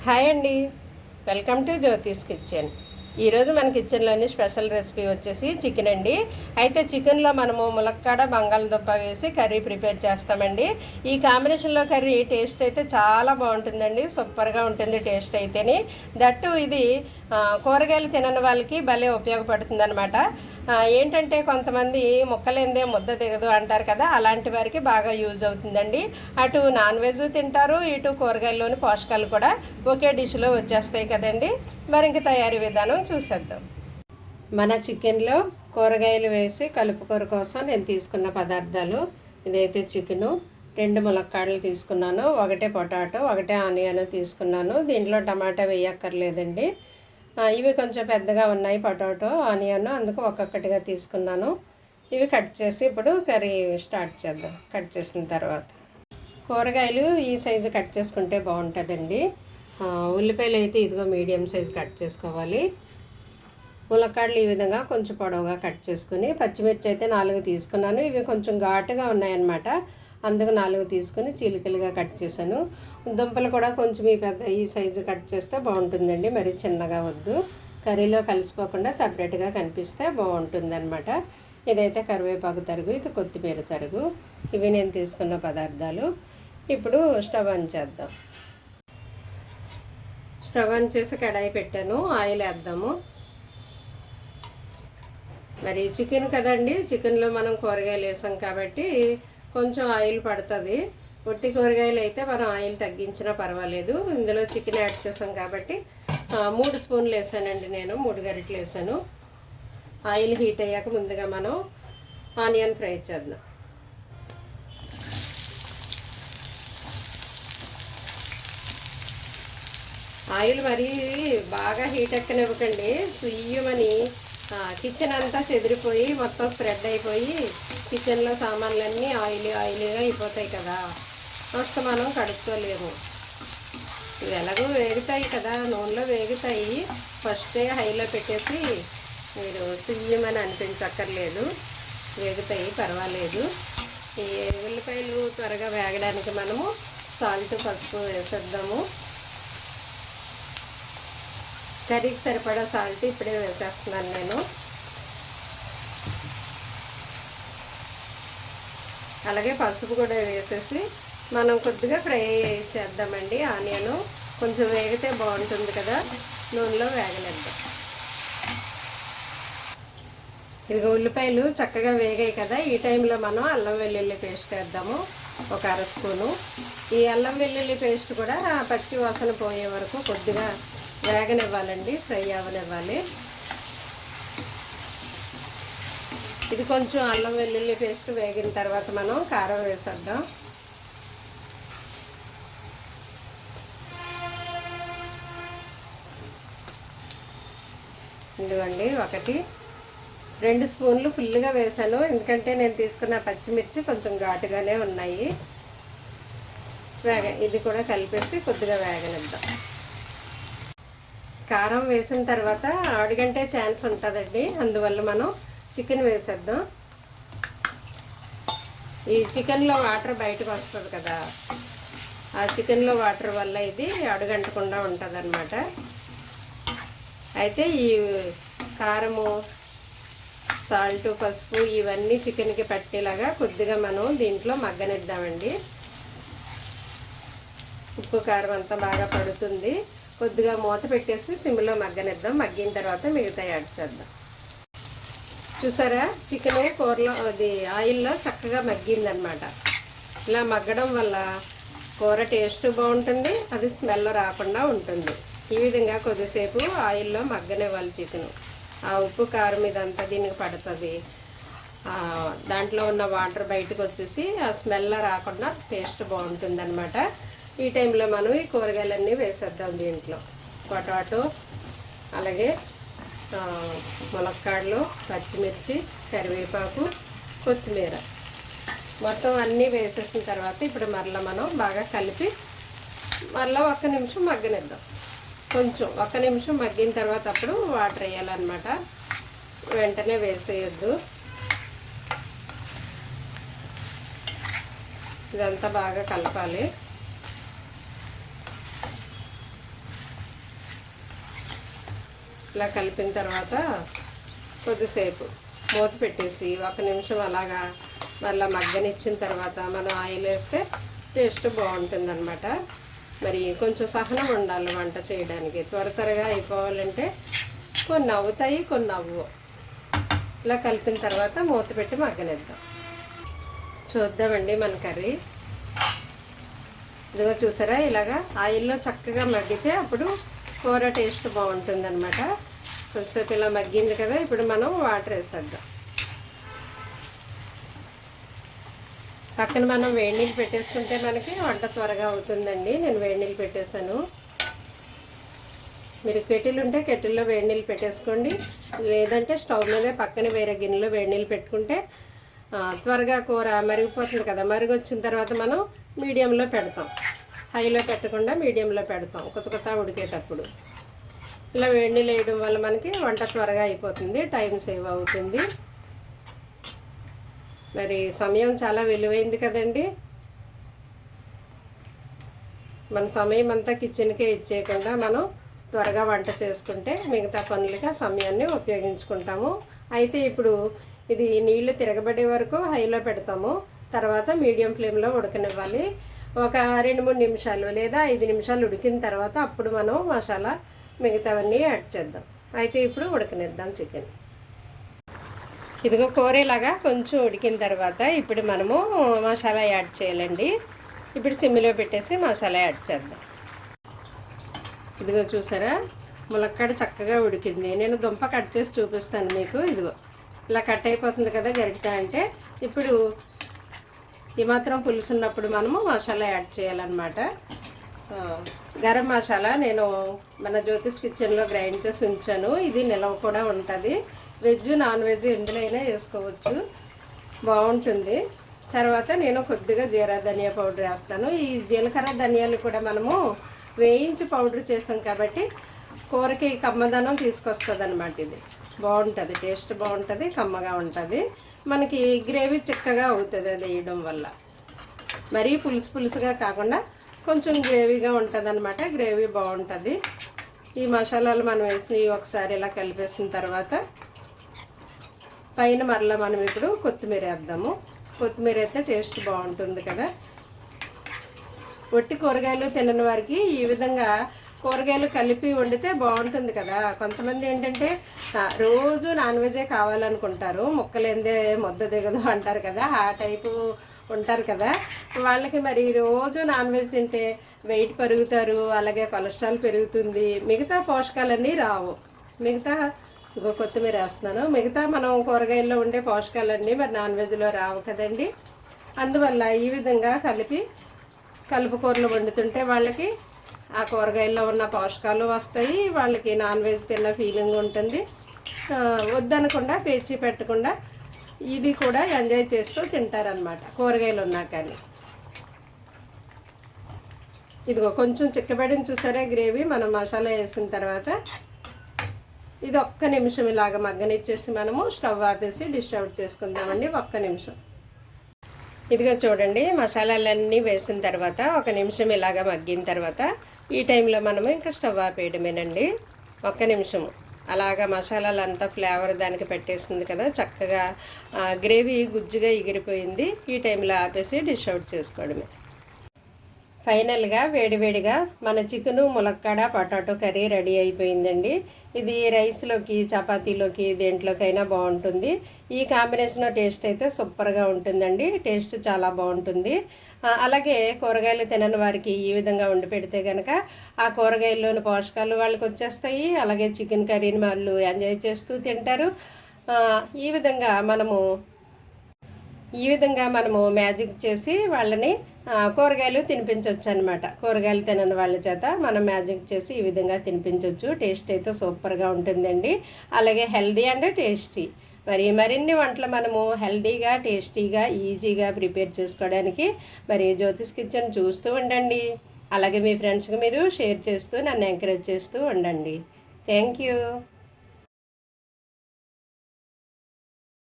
Hi అండి, welcome to Jyothish kitchen. ఈరోజు మన కిచెన్లోని స్పెషల్ రెసిపీ వచ్చేసి చికెన్ అండి. అయితే చికెన్లో మనము ములక్కాడ బంగాళదుంప వేసి కర్రీ ప్రిపేర్ చేస్తామండి. ఈ కాంబినేషన్లో కర్రీ టేస్ట్ అయితే చాలా బాగుంటుందండి, సూపర్గా ఉంటుంది టేస్ట్ అయితేని. దట్టు ఇది కూరగాయలు తినని వాళ్ళకి భలే ఉపయోగపడుతుంది అనమాట. ఏంటంటే కొంతమంది ముక్కలేందే ముద్ద దిగదు అంటారు కదా, అలాంటి వారికి బాగా యూజ్ అవుతుందండి. అటు నాన్ వెజ్ తింటారు, ఇటు కూరగాయల్లోని పోషకాలు కూడా ఒకే డిష్లో వచ్చేస్తాయి కదండి. మరి ఇంక తయారీ విధానం చూసేద్దాం. మన చికెన్లో కూరగాయలు వేసి కలుపుకూర కోసం నేను తీసుకున్న పదార్థాలు ఇదైతే చికెను, 2 ములక్కాడలు తీసుకున్నాను, 1 పొటాటో, 1 ఆనియన్ తీసుకున్నాను. దీంట్లో టమాటా వేయక్కర్లేదండి. ఇవి కొంచెం పెద్దగా ఉన్నాయి పొటాటో ఆనియన్, అందుకు ఒక్కొక్కటిగా తీసుకున్నాను. ఇవి కట్ చేసి ఇప్పుడు కర్రీ స్టార్ట్ చేద్దాం. కట్ చేసిన తర్వాత కూరగాయలు ఈ సైజు కట్ చేసుకుంటే బాగుంటుందండి. ఉల్లిపాయలు అయితే ఇదిగో మీడియం సైజు కట్ చేసుకోవాలి. ములక్కాడలు ఈ విధంగా కొంచెం పొడవుగా కట్ చేసుకుని, పచ్చిమిర్చి అయితే 4 తీసుకున్నాను. ఇవి కొంచెం ఘాటుగా ఉన్నాయన్నమాట, అందుకు 4 తీసుకుని చీలికలుగా కట్ చేశాను. దుంపలు కూడా కొంచెం ఈ సైజు కట్ చేస్తే బాగుంటుందండి, మరి చిన్నగా వద్దు. కర్రీలో కలిసిపోకుండా సపరేట్గా కనిపిస్తే బాగుంటుంది అనమాట. ఇదైతే కరివేపాకు తరుగు, ఇది కొత్తిమీర తరుగు. ఇవి నేను తీసుకున్న పదార్థాలు. ఇప్పుడు స్టవ్ ఆన్ చేద్దాం. స్టవ్ ఆన్ చేసి కడాయి పెట్టాను, ఆయిల్ వేద్దాము. మరి చికెన్ కదండి, చికెన్లో మనం కూరగాయలు వేసాం కాబట్టి కొంచెం ఆయిల్ పడుతుంది. ఒట్టి కూరగాయలు అయితే మనం ఆయిల్ తగ్గించినా పర్వాలేదు. ఇందులో చికెన్ యాడ్ చేసాం కాబట్టి 3 స్పూన్లు వేసానండి, నేను 3 గరిటెలు వేసాను. ఆయిల్ హీట్ అయ్యాక ముందుగా మనం ఆనియన్ ఫ్రై చేద్దాం. ఆయిల్ మరీ బాగా హీట్ ఎక్కనివ్వకండి, సుయ్యమని కిచెన్ అంతా చెదిరిపోయి మొత్తం స్ప్రెడ్ అయిపోయి కిచెన్లో సామాన్లన్నీ ఆయిలీగా అయిపోతాయి కదా, ఫస్ట్ మనం కడుక్కోలేము. ఇవి ఎలాగో వేగుతాయి కదా, నూనెలో వేగుతాయి. ఫస్టే హైలో పెట్టేసి మీరు సుయ్యమని అనిపించక్కర్లేదు, వేగుతాయి పర్వాలేదు. ఈ ఉల్లిపాయలు త్వరగా వేగడానికి మనము సాల్ట్, పసుపు వేసేద్దాము. కర్రీకి సరిపడా సాల్ట్ ఇప్పుడే వేసేస్తున్నాను నేను. అలాగే పసుపు కూడా వేసేసి మనం కొద్దిగా ఫ్రై చేద్దామండి. ఆనియన్ కొంచెం వేగితే బాగుంటుంది కదా, నూనెలో వేగనిద్దాం. ఇదిగో ఉల్లిపాయలు చక్కగా వేగాయి కదా, ఈ టైంలో మనం అల్లం వెల్లుల్లి పేస్ట్ వేద్దాము, 1 అర స్పూను. ఈ అల్లం వెల్లుల్లి పేస్ట్ కూడా పచ్చి వాసన పోయే వరకు కొద్దిగా వేగనివ్వాలండి, ఫ్రై అవ్వనివ్వాలి. ఇది కొంచెం అల్లం వెల్లుల్లి పేస్ట్ వేగిన తర్వాత మనం కారం వేసేద్దాం. ఇదిగోండి 2 స్పూన్లు ఫుల్గా వేసాను, ఎందుకంటే నేను తీసుకున్న పచ్చిమిర్చి కొంచెం ఘాటుగానే ఉన్నాయి. ఇది కూడా కలిపేసి కొద్దిగా వేగనిద్దాం. కారం వేసిన తర్వాత అడుగంటే ఛాన్స్ ఉంటుందండి, అందువల్ల మనం చికెన్ వేసేద్దాం. ఈ చికెన్లో వాటర్ బయటకు వస్తుంది కదా, ఆ చికెన్లో వాటర్ వల్ల ఇది అడుగంటకుండా ఉంటుంది అన్నమాట. అయితే ఈ కారము, సాల్ట్, పసుపు ఇవన్నీ చికెన్కి పట్టేలాగా కొద్దిగా మనం దీంట్లో మగ్గనిద్దామండి. ఉప్పు కారం అంతా బాగా పడుతుంది. కొద్దిగా మూత పెట్టేసి సిమ్లో మగ్గనిద్దాం. మగ్గిన తర్వాత మిగతా యాడ్ చేద్దాం. చూసారా, చికెన్ కూరలో అది ఆయిల్లో చక్కగా మగ్గిందనమాట. ఇలా మగ్గడం వల్ల కూర టేస్ట్ బాగుంటుంది, అది స్మెల్ రాకుండా ఉంటుంది. ఈ విధంగా కొద్దిసేపు ఆయిల్లో మగ్గనివ్వాలి చికెను. ఆ ఉప్పు కారం ఇదంతా దీనికి పడుతుంది, దాంట్లో ఉన్న వాటర్ బయటకు వచ్చేసి ఆ స్మెల్ రాకుండా టేస్ట్ బాగుంటుంది అనమాట. ఈ టైంలో మనం ఈ కూరగాయలన్నీ వేసేద్దాం దీంట్లో. పొటాటో, అలాగే ములక్కాడలు, పచ్చిమిర్చి, కరివేపాకు, కొత్తిమీర మొత్తం అన్నీ వేసేసిన తర్వాత ఇప్పుడు మరలా మనం బాగా కలిపి మరలా 1 నిమిషం మగ్గనిద్దాం. కొంచెం 1 నిమిషం మగ్గిన తర్వాత అప్పుడు వాటర్ వేయాలన్నమాట, వెంటనే వేసేయొద్దు. ఇదంతా బాగా కలపాలి. ఇలా కలిపిన తర్వాత కొద్దిసేపు మూత పెట్టేసి 1 నిమిషం అలాగా మళ్ళీ మగ్గనిచ్చిన తర్వాత మనం ఆయిల్ వేస్తే టేస్ట్ బాగుంటుందన్నమాట. మరి కొంచెం సహనం ఉండాలి వంట చేయడానికి. త్వరగా అయిపోవాలంటే కొన్ని అవుతాయి, కొన్ని అవ్వవు. ఇలా కలిపిన తర్వాత మూత పెట్టి మగ్గనిద్దాం. చూద్దామండి మన కర్రీ. ఇదిగో చూసారా, ఇలాగా ఆయిల్లో చక్కగా మగ్గితే అప్పుడు కూర టేస్ట్ బాగుంటుందన్నమాట. కొద్దిసేపు ఇలా మగ్గింది కదా, ఇప్పుడు మనం వాటర్ వేసేద్దాం. పక్కన మనం వేడి నీళ్ళు పెట్టేసుకుంటే మనకి వంట త్వరగా అవుతుందండి. నేను వేడి నీళ్ళు పెట్టేశాను. మీరు కెటిల్ ఉంటే కెటిల్లో వేడి నీళ్ళు పెట్టేసుకోండి, లేదంటే స్టవ్ మీదే పక్కన వేరే గిన్నెలో వేడి నీళ్ళు పెట్టుకుంటే త్వరగా కూర మరిగిపోతుంది కదా. మరిగి వచ్చిన తర్వాత మనం మీడియంలో పెడతాం, హైలో పెట్టకుండా మీడియంలో పెడతాం కొత్త ఉడికేటప్పుడు. ఇలా వేడి నీళ్ళు వేయడం వల్ల మనకి వంట త్వరగా అయిపోతుంది, టైం సేవ్ అవుతుంది. మరి సమయం చాలా విలువైంది కదండి. మన సమయం అంతా కిచెన్కే ఇచ్చేయకుండా మనం త్వరగా వంట చేసుకుంటే మిగతా పనులుగా సమయాన్ని ఉపయోగించుకుంటాము. అయితే ఇప్పుడు ఇది నీళ్లు తిరగబడే వరకు హైలో పెడతాము, తర్వాత మీడియం ఫ్లేమ్లో ఉడకనివ్వాలి. ఒక 2-3 నిమిషాలు లేదా 5 నిమిషాలు ఉడికిన తర్వాత అప్పుడు మనం మసాలా మిగతావన్నీ యాడ్ చేద్దాం. అయితే ఇప్పుడు ఉడకనిద్దాం చికెన్. ఇదిగో కూర ఇలాగా కొంచెం ఉడికిన తర్వాత ఇప్పుడు మనము మసాలా యాడ్ చేయాలండి. ఇప్పుడు సిమ్లో పెట్టేసి మసాలా యాడ్ చేద్దాం. ఇదిగో చూసారా, ములక్కాడ చక్కగా ఉడికింది. నేను దుంప కట్ చేసి చూపిస్తాను మీకు. ఇదిగో ఇలా కట్ అయిపోతుంది కదా గరిట అంటే. ఇప్పుడు ఈ మాత్రం పులుసు ఉన్నప్పుడు మనము మసాలా యాడ్ చేయాలన్నమాట. గరం మసాలా నేను మన జ్యోతిష్ కిచెన్లో గ్రైండ్ చేసి ఉంచాను. ఇది నిలవ కూడా ఉంటుంది. వెజ్ నాన్ వెజ్ ఎందులో అయినా వేసుకోవచ్చు, బాగుంటుంది. తర్వాత నేను కొద్దిగా జీరా ధనియా పౌడర్ వేస్తాను. ఈ జీలకర్ర ధనియాలు కూడా మనము వేయించి పౌడర్ చేసాం కాబట్టి కూరకి కమ్మదనం తీసుకొస్తుంది అన్నమాట. ఇది బాగుంటుంది, టేస్ట్ బాగుంటుంది, కమ్మగా ఉంటుంది. మనకి గ్రేవీ చిక్కగా అవుతుంది అది వేయడం వల్ల. మరీ పులుసుగా కాకుండా కొంచెం గ్రేవీగా ఉంటుంది అన్నమాట. గ్రేవీ బాగుంటుంది. ఈ మసాలాలు మనం వేసి ఒకసారి ఇలా కలిపేసిన తర్వాత పైన మరలా మనం ఇప్పుడు కొత్తిమీర వేద్దాము. కొత్తిమీర అయితే టేస్ట్ బాగుంటుంది కదా. ఒట్టి కూరగాయలు తినని వారికి ఈ విధంగా కూరగాయలు కలిపి వండితే బాగుంటుంది కదా. కొంతమంది ఏంటంటే రోజు నాన్ వెజే కావాలనుకుంటారు, ముక్కలేందే ముద్ద దిగదు అంటారు కదా, ఆ టైపు ఉంటారు కదా. వాళ్ళకి మరి రోజు నాన్ వెజ్ తింటే వెయిట్ పెరుగుతారు, అలాగే కొలెస్ట్రాల్ పెరుగుతుంది, మిగతా పోషకాలన్నీ రావు. మిగతా కొత్తిమీర వేస్తున్నాను. మిగతా మనం కూరగాయల్లో ఉండే పోషకాలన్నీ మరి నాన్ వెజ్లో రావు కదండి. అందువల్ల ఈ విధంగా కలుపు కూరలు వండుతుంటే వాళ్ళకి ఆ కూరగాయల్లో ఉన్న పోషకాలు వస్తాయి, వాళ్ళకి నాన్ వెజ్ తిన్న ఫీలింగ్ ఉంటుంది. వద్దనకుండా పేచీ పెట్టకుండా ఇది కూడా ఎంజాయ్ చేస్తూ తింటారనమాట కూరగాయలు ఉన్నా కానీ. ఇదిగో కొంచెం చిక్కబడిన చూసారా గ్రేవీ. మనం మసాలా వేసిన తర్వాత ఇది 1 నిమిషం ఇలాగ మగ్గనిచ్చేసి మనము స్టవ్ ఆపేసి డిష్ అవుట్ చేసుకుందామండి. 1 నిమిషం. ఇదిగో చూడండి, మసాలాలన్నీ వేసిన తర్వాత 1 నిమిషం ఇలాగ మగ్గిన తర్వాత ఈ టైంలో మనము ఇంకా స్టవ్ ఆపేయడమేనండి. 1 నిమిషము అలాగా మసాలాలంతా ఫ్లేవర్ దానికి పెట్టేసింది కదా, చక్కగా గ్రేవీ గుజ్జుగా ఎగిరిపోయింది. ఈ టైంలో ఆపేసి డిష్ అవుట్ చేసుకోవడమే. ఫైనల్గా వేడివేడిగా మన చికెను ములక్కాడ పొటాటో కర్రీ రెడీ అయిపోయిందండి. ఇది రైస్లోకి చపాతీలోకి దేంట్లోకైనా బాగుంటుంది. ఈ కాంబినేషన్ టేస్ట్ అయితే సూపర్గా ఉంటుందండి. టేస్ట్ చాలా బాగుంటుంది. అలాగే కూరగాయలు తినని వారికి ఈ విధంగా వండి పెడితే కనుక ఆ కూరగాయల్లోని పోషకాలు వాళ్ళకి వచ్చేస్తాయి. అలాగే చికెన్ కర్రీని వాళ్ళు ఎంజాయ్ చేస్తూ తింటారు. ఈ విధంగా మనము మ్యాజిక్ చేసి వాళ్ళని కూరగాయలు తినిపించవచ్చు అనమాట. కూరగాయలు తినని వాళ్ళ చేత మనం మ్యాజిక్ చేసి ఈ విధంగా తినిపించవచ్చు. టేస్ట్ అయితే సూపర్గా ఉంటుందండి. అలాగే హెల్దీ అండ్ టేస్టీ. మరిన్ని వంటలు మనము హెల్దీగా, టేస్టీగా, ఈజీగా ప్రిపేర్ చేసుకోవడానికి జ్యోతిష్ కిచెన్ చూస్తూ ఉండండి. అలాగే మీ ఫ్రెండ్స్కి మీరు షేర్ చేస్తూ నన్ను ఎంకరేజ్ చేస్తూ ఉండండి. Thank you.